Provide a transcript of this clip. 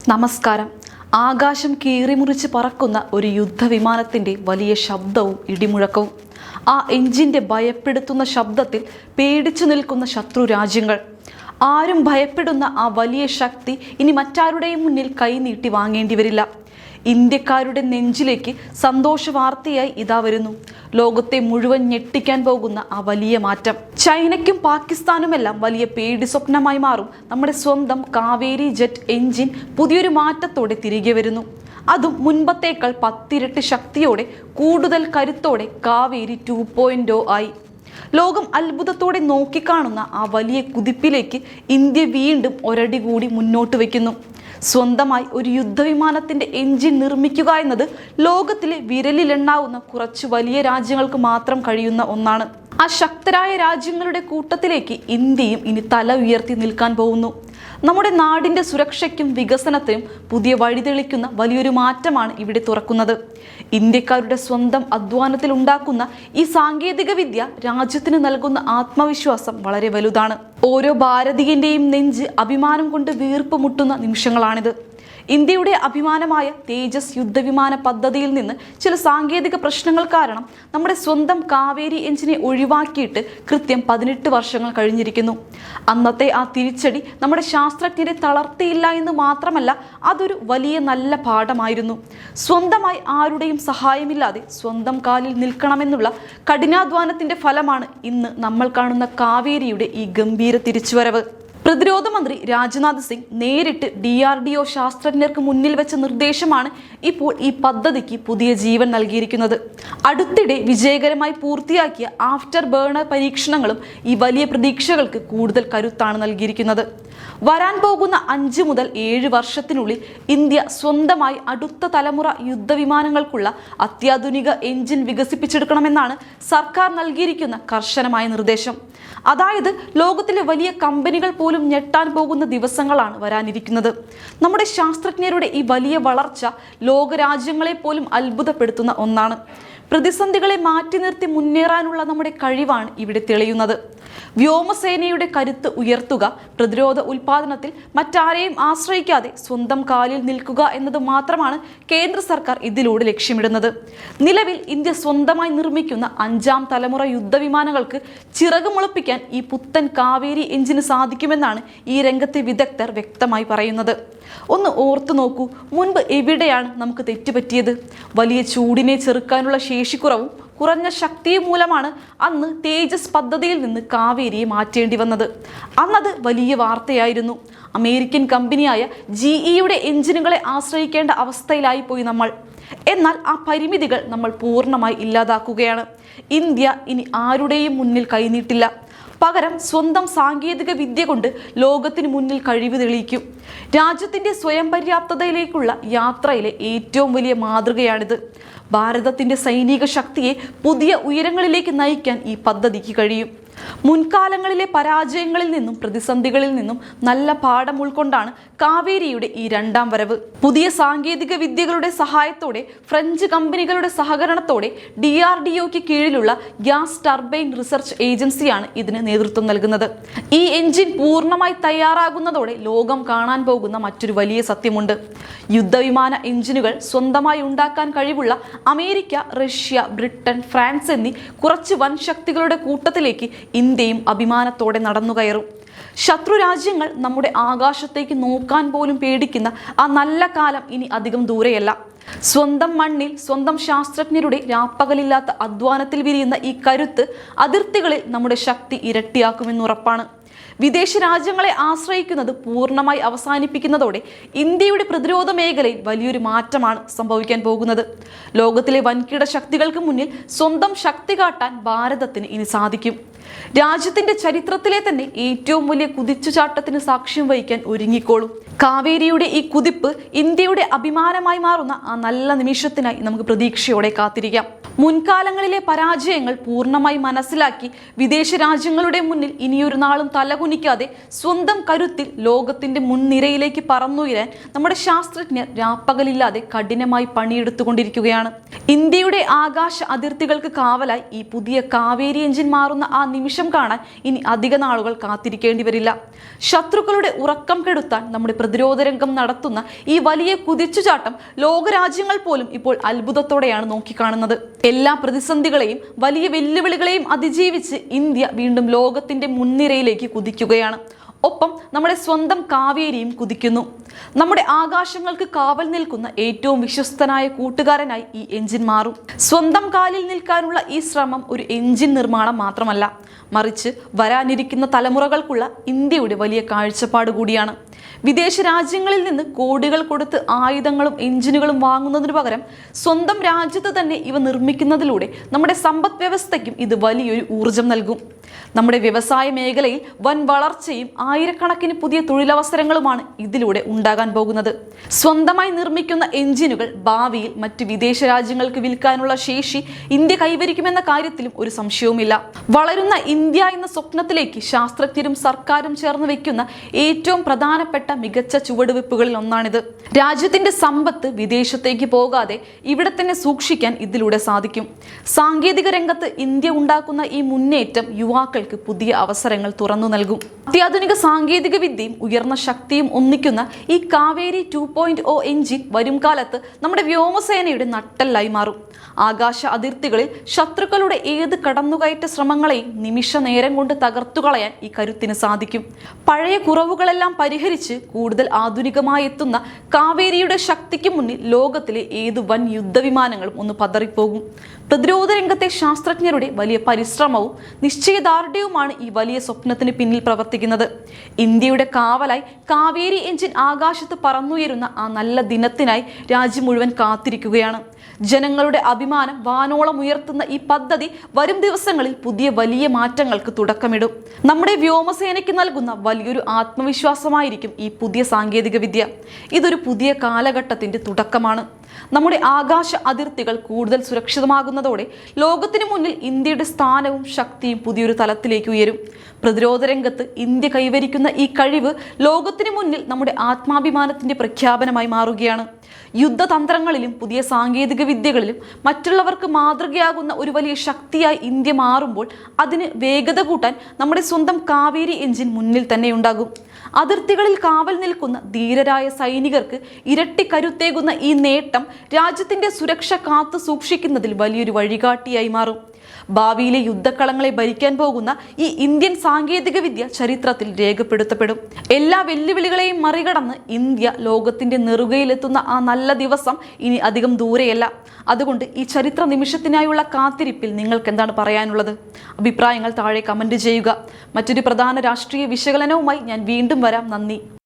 നമസ്കാരം. ആകാശം കീറിമുറിച്ച് പറക്കുന്ന ഒരു യുദ്ധവിമാനത്തിൻ്റെ വലിയ ശബ്ദവും ഇടിമുഴക്കവും, ആ എഞ്ചിൻ്റെ ഭയപ്പെടുത്തുന്ന ശബ്ദത്തിൽ പേടിച്ചു നിൽക്കുന്ന ശത്രു രാജ്യങ്ങൾ. ആരും ഭയപ്പെടുന്ന ആ വലിയ ശക്തി ഇനി മറ്റാരുടെയും മുന്നിൽ കൈനീട്ടി വാങ്ങേണ്ടി വരില്ല. ഇന്ത്യക്കാരുടെ നെഞ്ചിലേക്ക് സന്തോഷ വാർത്തയായി ഇതാ വരുന്നു. ലോകത്തെ മുഴുവൻ ഞെട്ടിക്കാൻ പോകുന്ന ആ വലിയ മാറ്റം. ചൈനയ്ക്കും പാകിസ്ഥാനുമെല്ലാം വലിയ പേടി സ്വപ്നമായി മാറും നമ്മുടെ സ്വന്തം കാവേരി ജെറ്റ് എഞ്ചിൻ പുതിയൊരു മാറ്റത്തോടെ തിരികെ വരുന്നു. അതും മുൻപത്തേക്കാൾ 10 ഇരട്ടി ശക്തിയോടെ, കൂടുതൽ കരുത്തോടെ കാവേരി 2.0 ആയി. ലോകം അത്ഭുതത്തോടെ നോക്കിക്കാണുന്ന ആ വലിയ കുതിപ്പിലേക്ക് ഇന്ത്യ വീണ്ടും ഒരടി കൂടി മുന്നോട്ട് വയ്ക്കുന്നു. സ്വന്തമായി ഒരു യുദ്ധവിമാനത്തിൻ്റെ എഞ്ചിൻ നിർമ്മിക്കുക എന്നത് ലോകത്തിലെ വിരലിലെണ്ണാവുന്ന കുറച്ച് വലിയ രാജ്യങ്ങൾക്ക് മാത്രം കഴിയുന്ന ഒന്നാണ്. ആ ശക്തരായ രാജ്യങ്ങളുടെ കൂട്ടത്തിലേക്ക് ഇന്ത്യയും ഇനി തല ഉയർത്തി നിൽക്കാൻ പോകുന്നു. നമ്മുടെ നാടിൻ്റെ സുരക്ഷയ്ക്കും വികസനത്തിനും പുതിയ വഴിതെളിക്കുന്ന വലിയൊരു മാറ്റമാണ് ഇവിടെ തുറക്കുന്നത്. ഇന്ത്യക്കാരുടെ സ്വന്തം അധ്വാനത്തിൽ ഉണ്ടാക്കുന്ന ഈ സാങ്കേതിക വിദ്യ രാജ്യത്തിന് നൽകുന്ന ആത്മവിശ്വാസം വളരെ വലുതാണ്. ഓരോ ഭാരതീയന്റെയും നെഞ്ച് അഭിമാനം കൊണ്ട് വീർപ്പ് മുട്ടുന്ന നിമിഷങ്ങളാണിത്. ഇന്ത്യയുടെ അഭിമാനമായ തേജസ് യുദ്ധവിമാന പദ്ധതിയിൽ നിന്ന് ചില സാങ്കേതിക പ്രശ്നങ്ങൾ കാരണം നമ്മുടെ സ്വന്തം കാവേരി എഞ്ചിനെ ഒഴിവാക്കിയിട്ട് കൃത്യം 18 വർഷങ്ങൾ കഴിഞ്ഞിരിക്കുന്നു. അന്നത്തെ ആ തിരിച്ചടി നമ്മുടെ ശാസ്ത്രജ്ഞരെ തളർത്തിയില്ല എന്ന് മാത്രമല്ല, അതൊരു വലിയ നല്ല പാഠമായിരുന്നു. സ്വന്തമായി ആരുടെയും സഹായമില്ലാതെ സ്വന്തം കാലിൽ നിൽക്കണമെന്നുള്ള കഠിനാധ്വാനത്തിന്റെ ഫലമാണ് ഇന്ന് നമ്മൾ കാണുന്ന കാവേരിയുടെ ഈ ഗംഭീര തിരിച്ചുവരവ്. പ്രതിരോധ മന്ത്രി രാജ്നാഥ് സിംഗ് നേരിട്ട് DRDO ശാസ്ത്രജ്ഞർക്ക് മുന്നിൽ വെച്ച നിർദ്ദേശമാണ് ഇപ്പോൾ ഈ പദ്ധതിക്ക് പുതിയ ജീവൻ നൽകിയിരിക്കുന്നത്. അടുത്തിടെ വിജയകരമായി പൂർത്തിയാക്കിയ ആഫ്റ്റർ ബേണർ പരീക്ഷണങ്ങളും ഈ വലിയ പ്രതീക്ഷകൾക്ക് കൂടുതൽ കരുത്താണ് നൽകിയിരിക്കുന്നത്. വരാൻ പോകുന്ന 5 മുതൽ 7 വർഷത്തിനുള്ളിൽ ഇന്ത്യ സ്വന്തമായി അടുത്ത തലമുറ യുദ്ധവിമാനങ്ങൾക്കുള്ള അത്യാധുനിക എഞ്ചിൻ വികസിപ്പിച്ചെടുക്കണമെന്നാണ് സർക്കാർ നൽകിയിരിക്കുന്ന കർശനമായ നിർദ്ദേശം. അതായത് ലോകത്തിലെ വലിയ കമ്പനികൾ പോലും ഞെട്ടാൻ പോകുന്ന ദിവസങ്ങളാണ് വരാനിരിക്കുന്നത്. നമ്മുടെ ശാസ്ത്രജ്ഞരുടെ ഈ വലിയ വളർച്ച ലോകരാജ്യങ്ങളെ പോലും അത്ഭുതപ്പെടുത്തുന്ന ഒന്നാണ്. പ്രതിസന്ധികളെ മാറ്റി നിർത്തി മുന്നേറാനുള്ള നമ്മുടെ കഴിവാണ് ഇവിടെ തെളിയുന്നത്. വ്യോമസേനയുടെ കരുത്ത് ഉയർത്തുക, പ്രതിരോധ ഉൽപാദനത്തിൽ മറ്റാരെയും ആശ്രയിക്കാതെ സ്വന്തം കാലിൽ നിൽക്കുക എന്നത് മാത്രമാണ് കേന്ദ്ര സർക്കാർ ഇതിലൂടെ ലക്ഷ്യമിടുന്നത്. നിലവിൽ ഇന്ത്യ സ്വന്തമായി നിർമ്മിക്കുന്ന 5ാം തലമുറ യുദ്ധവിമാനങ്ങൾക്ക് ചിറകുമുളപ്പിക്കാൻ ഈ പുത്തൻ കാവേരി എഞ്ചിന് സാധിക്കുമെന്നാണ് ഈ രംഗത്തെ വിദഗ്ധർ വ്യക്തമായി പറയുന്നത്. ഒന്ന് ഓർത്തു നോക്കൂ, മുൻപ് എവിടെയാണ് നമുക്ക് തെറ്റുപറ്റിയത്? വലിയ ചൂടിനെ ചെറുക്കാനുള്ള ശേഷിക്കുറവും കുറഞ്ഞ ശക്തിയും മൂലമാണ് അന്ന് തേജസ് പദ്ധതിയിൽ നിന്ന് കാവേരിയെ മാറ്റേണ്ടി വന്നത്. അന്നത് വലിയ വാർത്തയായിരുന്നു. അമേരിക്കൻ കമ്പനിയായ GEയുടെ എഞ്ചിനുകളെ ആശ്രയിക്കേണ്ട അവസ്ഥയിലായി പോയി നമ്മൾ. എന്നാൽ ആ പരിമിതികൾ നമ്മൾ പൂർണ്ണമായി ഇല്ലാതാക്കുകയാണ്. ഇന്ത്യ ഇനി ആരുടെയും മുന്നിൽ കൈനീട്ടില്ല. പകരം സ്വന്തം സാങ്കേതിക വിദ്യ കൊണ്ട് ലോകത്തിന് മുന്നിൽ കഴിവ് തെളിയിക്കും. രാജ്യത്തിൻ്റെ സ്വയം പര്യാപ്തതയിലേക്കുള്ള യാത്രയിലെ ഏറ്റവും വലിയ മാതൃകയാണിത്. ഭാരതത്തിൻ്റെ സൈനിക ശക്തിയെ പുതിയ ഉയരങ്ങളിലേക്ക് നയിക്കാൻ ഈ പദ്ധതിക്ക് കഴിയും. മുൻകാലങ്ങളിലെ പരാജയങ്ങളിൽ നിന്നും പ്രതിസന്ധികളിൽ നിന്നും നല്ല പാഠം ഉൾക്കൊണ്ടാണ് കാവേരിയുടെ ഈ 2ാം വരവ്. പുതിയ സാങ്കേതിക വിദ്യകളുടെ സഹായത്തോടെ, ഫ്രഞ്ച് കമ്പനികളുടെ സഹകരണത്തോടെ DRDOയ്ക്ക് കീഴിലുള്ള ഗ്യാസ് ടർബൈൻ റിസർച്ച് ഏജൻസിയാണ് ഇതിന് നേതൃത്വം നൽകുന്നത്. ഈ എഞ്ചിൻ പൂർണ്ണമായി തയ്യാറാകുന്നതോടെ ലോകം കാണാൻ പോകുന്ന മറ്റൊരു വലിയ സത്യമുണ്ട്. യുദ്ധവിമാന എഞ്ചിനുകൾ സ്വന്തമായി ഉണ്ടാക്കാൻ കഴിവുള്ള അമേരിക്ക, റഷ്യ, ബ്രിട്ടൻ, ഫ്രാൻസ് എന്നീ കുറച്ച് വൻ ശക്തികളുടെ കൂട്ടത്തിലേക്ക് ഇന്ത്യയും അഭിമാനത്തോടെ നടന്നുകയറും. ശത്രു രാജ്യങ്ങൾ നമ്മുടെ ആകാശത്തേക്ക് നോക്കാൻ പോലും പേടിക്കുന്ന ആ നല്ല കാലം ഇനി അധികം ദൂരെയല്ല. സ്വന്തം മണ്ണിൽ സ്വന്തം ശാസ്ത്രജ്ഞരുടെ രാപ്പകലില്ലാത്ത അധ്വാനത്തിൽ വിരിയുന്ന ഈ കരുത്ത് അതിർത്തികളിൽ നമ്മുടെ ശക്തി ഇരട്ടിയാക്കുമെന്നുറപ്പാണ്. വിദേശ രാജ്യങ്ങളെ ആശ്രയിക്കുന്നത് പൂർണ്ണമായി അവസാനിപ്പിക്കുന്നതോടെ ഇന്ത്യയുടെ പ്രതിരോധ മേഖലയിൽ വലിയൊരു മാറ്റമാണ് സംഭവിക്കാൻ പോകുന്നത്. ലോകത്തിലെ വൻകിട ശക്തികൾക്ക് മുന്നിൽ സ്വന്തം ശക്തി കാട്ടാൻ ഭാരതത്തിന് ഇനി സാധിക്കും. രാജ്യത്തിന്റെ ചരിത്രത്തിലെ തന്നെ ഏറ്റവും വലിയ കുതിച്ചുചാട്ടത്തിന് സാക്ഷ്യം വഹിക്കാൻ ഒരുങ്ങിക്കോളൂ. കാവേരിയുടെ ഈ കുതിപ്പ് ഇന്ത്യയുടെ അഭിമാനമായി മാറുന്ന ആ നല്ല നിമിഷത്തിനായി നമുക്ക് പ്രതീക്ഷയോടെ കാത്തിരിക്കാം. മുൻകാലങ്ങളിലെ പരാജയങ്ങൾ പൂർണ്ണമായി മനസ്സിലാക്കി വിദേശ രാജ്യങ്ങളുടെ മുന്നിൽ ഇനിയൊരു നാളും തലകുനിക്കാതെ സ്വന്തം കരുത്തിൽ ലോകത്തിന്റെ മുൻനിരയിലേക്ക് പറന്നുയരാൻ നമ്മുടെ ശാസ്ത്രജ്ഞർ രാപ്പകലില്ലാതെ കഠിനമായി പണിയെടുത്തുകൊണ്ടിരിക്കുകയാണ്. ഇന്ത്യയുടെ ആകാശ അതിർത്തികൾക്ക് കാവലായി ഈ പുതിയ കാവേരി എഞ്ചിൻ മാറുന്ന ആ നിമിഷം കാണാൻ ഇനി അധിക നാളുകൾ കാത്തിരിക്കേണ്ടി വരില്ല. ശത്രുക്കളുടെ ഉറക്കം കെടുത്താൻ നമ്മുടെ പ്രതിരോധ രംഗം നടത്തുന്ന ഈ വലിയ കുതിച്ചുചാട്ടം ലോകരാജ്യങ്ങൾ പോലും ഇപ്പോൾ അത്ഭുതത്തോടെയാണ് നോക്കിക്കാണുന്നത്. എല്ലാ പ്രതിസന്ധികളെയും വലിയ വെല്ലുവിളികളെയും അതിജീവിച്ച് ഇന്ത്യ വീണ്ടും ലോകത്തിന്റെ മുൻനിരയിലേക്ക് കുതിക്കുകയാണ്. ഒപ്പം നമ്മുടെ സ്വന്തം കാവേരിയും കുതിക്കുന്നു. നമ്മുടെ ആകാശങ്ങൾക്ക് കാവൽ നിൽക്കുന്ന ഏറ്റവും വിശ്വസ്തനായ കൂട്ടുകാരനായി ഈ എഞ്ചിൻ മാറും. സ്വന്തം കാലിൽ നിൽക്കാനുള്ള ഈ ശ്രമം ഒരു എഞ്ചിൻ നിർമ്മാണം മാത്രമല്ല, മറിച്ച് വരാനിരിക്കുന്ന തലമുറകൾക്കുള്ള ഇന്ത്യയുടെ വലിയ കാഴ്ചപ്പാട് കൂടിയാണ്. വിദേശ രാജ്യങ്ങളിൽ നിന്ന് കോടികൾ കൊടുത്ത് ആയുധങ്ങളും എഞ്ചിനുകളും വാങ്ങുന്നതിനു പകരം സ്വന്തം രാജ്യത്ത് തന്നെ ഇവ നിർമ്മിക്കുന്നതിലൂടെ നമ്മുടെ സമ്പദ് വ്യവസ്ഥയ്ക്കും ഇത് വലിയൊരു ഊർജം നൽകും. നമ്മുടെ വ്യവസായ മേഖലയിൽ വൻ വളർച്ചയും ആയിരക്കണക്കിന് പുതിയ തൊഴിലവസരങ്ങളുമാണ് ഇതിലൂടെ ഉണ്ടാകാൻ പോകുന്നത്. സ്വന്തമായി നിർമ്മിക്കുന്ന എഞ്ചിനുകൾ ഭാവിയിൽ മറ്റ് വിദേശ രാജ്യങ്ങൾക്ക് വിൽക്കാനുള്ള ശേഷി ഇന്ത്യ കൈവരിക്കുമെന്ന കാര്യത്തിലും ഒരു സംശയവുമില്ല. വളരുന്ന ഇന്ത്യ എന്ന സ്വപ്നത്തിലേക്ക് ശാസ്ത്രജ്ഞരും സർക്കാരും ചേർന്ന് വെക്കുന്ന ഏറ്റവും പ്രധാനപ്പെട്ട മികച്ച ചുവടുവെപ്പുകളിൽ ഒന്നാണിത്. രാജ്യത്തിന്റെ സമ്പത്ത് വിദേശത്തേക്ക് പോകാതെ ഇവിടെ തന്നെ സൂക്ഷിക്കാൻ ഇതിലൂടെ സാധിക്കും. സാങ്കേതിക രംഗത്ത് ഇന്ത്യ ഉണ്ടാക്കുന്ന ഈ മുന്നേറ്റം യുവാക്കൾക്ക് പുതിയ അവസരങ്ങൾ തുറന്നു നൽകും. അത്യാധുനിക സാങ്കേതിക വിദ്യയും ഉയർന്ന ശക്തിയും ഒന്നിക്കുന്ന ഈ കാവേരി 2.0 എഞ്ചിൻ വരും കാലത്ത് നമ്മുടെ വ്യോമസേനയുടെ നട്ടെല്ലായി മാറും. ആകാശ അതിർത്തികളിൽ ശത്രുക്കളുടെ ഏത് കടന്നുകയറ്റ ശ്രമങ്ങളെയും നിമിഷ നേരം കൊണ്ട് തകർത്തു കളയാൻ ഈ കരുത്തിന് സാധിക്കും. പഴയ കുറവുകളെല്ലാം പരിഹരിച്ച് കൂടുതൽ ആധുനികമായി എത്തുന്ന കാവേരിയുടെ ശക്തിക്ക് മുന്നിൽ ലോകത്തിലെ ഏത് വൻ യുദ്ധവിമാനങ്ങളും ഒന്ന് പതറിപ്പോകും. പ്രതിരോധ രംഗത്തെ ശാസ്ത്രജ്ഞരുടെ വലിയ പരിശ്രമവും നിശ്ചയദാർഢ്യവുമാണ് ഈ വലിയ സ്വപ്നത്തിന് പിന്നിൽ പ്രവർത്തിക്കുന്നത്. ഇന്ത്യയുടെ കാവലായി കാവേരി എഞ്ചിൻ ആകാശത്ത് പറന്നുയരുന്ന ആ നല്ല ദിനത്തിനായി രാജ്യം മുഴുവൻ കാത്തിരിക്കുകയാണ്. ജനങ്ങളുടെ അഭിമാനം വാനോളം ഉയർത്തുന്ന ഈ പദ്ധതി വരും ദിവസങ്ങളിൽ പുതിയ വലിയ മാറ്റങ്ങൾക്ക് തുടക്കമിടും. നമ്മുടെ വ്യോമസേനയ്ക്ക് നൽകുന്ന വലിയൊരു ആത്മവിശ്വാസമായിരിക്കും ഈ പുതിയ സാങ്കേതിക വിദ്യ. ഇതൊരു പുതിയ കാലഘട്ടത്തിന്റെ തുടക്കമാണ്. നമ്മുടെ ആകാശ അതിർത്തികൾ കൂടുതൽ സുരക്ഷിതമാകുന്നതോടെ ലോകത്തിന് മുന്നിൽ ഇന്ത്യയുടെ സ്ഥാനവും ശക്തിയും പുതിയൊരു തലത്തിലേക്ക് ഉയരും. പ്രതിരോധ രംഗത്ത് ഇന്ത്യ കൈവരിക്കുന്ന ഈ കഴിവ് ലോകത്തിന് മുന്നിൽ നമ്മുടെ ആത്മാഭിമാനത്തിന്റെ പ്രഖ്യാപനമായി മാറുകയാണ്. യുദ്ധതന്ത്രങ്ങളിലും പുതിയ സാങ്കേതിക വിദ്യകളിലും മറ്റുള്ളവർക്ക് മാതൃകയാകുന്ന ഒരു വലിയ ശക്തിയായി ഇന്ത്യ മാറുമ്പോൾ അതിന് വേഗത കൂട്ടാൻ നമ്മുടെ സ്വന്തം കാവേരി എഞ്ചിൻ മുന്നിൽ തന്നെ ഉണ്ടാകും. അതിർത്തികളിൽ കാവൽ നിൽക്കുന്ന ധീരരായ സൈനികർക്ക് ഇരട്ടി കരുത്തേകുന്ന ഈ നേട്ടം രാജ്യത്തിന്റെ സുരക്ഷ കാത്തു സൂക്ഷിക്കുന്നതിൽ വലിയൊരു വഴികാട്ടിയായി മാറും. ഭാവിയിലെ യുദ്ധക്കളങ്ങളെ ഭരിക്കാൻ പോകുന്ന ഈ ഇന്ത്യൻ സാങ്കേതിക വിദ്യ ചരിത്രത്തിൽ രേഖപ്പെടുത്തപ്പെടും. എല്ലാ വെല്ലുവിളികളെയും മറികടന്ന് ഇന്ത്യ ലോകത്തിന്റെ നെറുകയിലെത്തുന്ന ആ നല്ല ദിവസം ഇനി അധികം ദൂരെയല്ല. അതുകൊണ്ട് ഈ ചരിത്ര നിമിഷത്തിനായുള്ള കാത്തിരിപ്പിൽ നിങ്ങൾക്ക് എന്താണ് പറയാനുള്ളത്? അഭിപ്രായങ്ങൾ താഴെ കമന്റ് ചെയ്യുക. മറ്റൊരു പ്രധാന രാഷ്ട്രീയ വിശകലനവുമായി ഞാൻ വീണ്ടും വരാം. നന്ദി.